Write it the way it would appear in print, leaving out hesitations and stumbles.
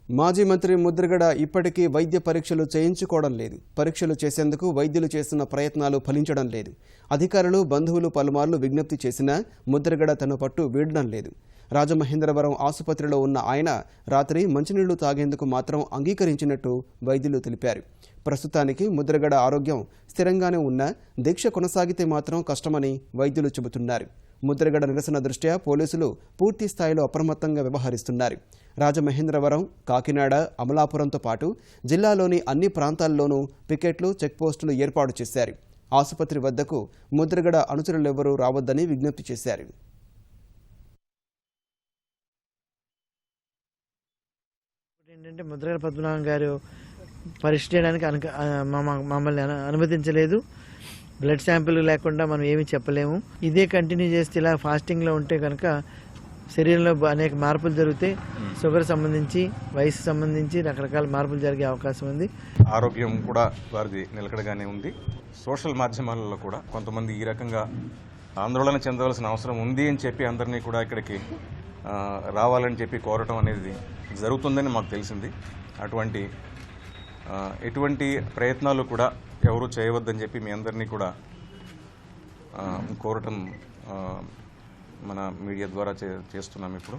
మాజీ మంత్రి ముద్రగడ ఇప్పటికీ వైద్య పరీక్షలు చేయించుకోవడం లేదు. పరీక్షలు చేసేందుకు వైద్యులు చేస్తున్న ప్రయత్నాలు ఫలించడం లేదు. అధికారులు, బంధువులు పలుమార్లు విజ్ఞప్తి చేసినా ముద్రగడ తన పట్టు వీడడం లేదు. రాజమహేంద్రవరం ఆసుపత్రిలో ఉన్న ఆయన రాత్రి మంచినీళ్లు తాగేందుకు మాత్రం అంగీకరించినట్టు వైద్యులు తెలిపారు. ప్రస్తుతానికి ముద్రగడ ఆరోగ్యం స్థిరంగానే ఉన్నా దీక్ష కొనసాగితే మాత్రం కష్టమని వైద్యులు చెబుతున్నారు. ముద్రగడ నిరసన దృష్ట్యా పోలీసులు పూర్తి స్థాయిలో అప్రమత్తంగా వ్యవహరిస్తున్నారు. రాజమహేంద్రవరం, కాకినాడ, అమలాపురంతో పాటు జిల్లాలోని అన్ని ప్రాంతాల్లోనూ పికెట్లు, చెక్పోస్టులు ఏర్పాటు చేశారు. ఆసుపత్రి వద్దకు ముద్రగడ అనుచరులెవరూ రావద్దని విజ్ఞప్తి చేశారు. ఏంటంటే ముద్రగడ పద్మనాభం గారు పరీక్ష చేయడానికి మమ్మల్ని అనుమతించలేదు. బ్లడ్ శాంపిల్ లేకుండా మనం ఏమీ చెప్పలేము. ఇదే కంటిన్యూ చేస్తే ఇలా ఫాస్టింగ్లో ఉంటే కనుక శరీరంలో అనేక మార్పులు జరుగుతాయి. షుగర్ సంబంధించి, వయసు సంబంధించి రకరకాల మార్పులు జరిగే అవకాశం ఉంది. ఆరోగ్యం కూడా వారిది నిలకడగానే ఉంది. సోషల్ మాధ్యమాలలో కూడా కొంతమంది ఈ రకంగా ఆందోళన చెందవలసిన అవసరం ఉంది అని చెప్పి అందరినీ కూడా ఇక్కడికి రావాలని చెప్పి కోరటం అనేది జరుగుతుందని మాకు తెలిసింది. ఎటువంటి ప్రయత్నాలు కూడా ఎవరు చేయవద్దని చెప్పి మీ అందరినీ కూడా కోరటం మన మీడియా ద్వారా చేస్తున్నాం ఇప్పుడు.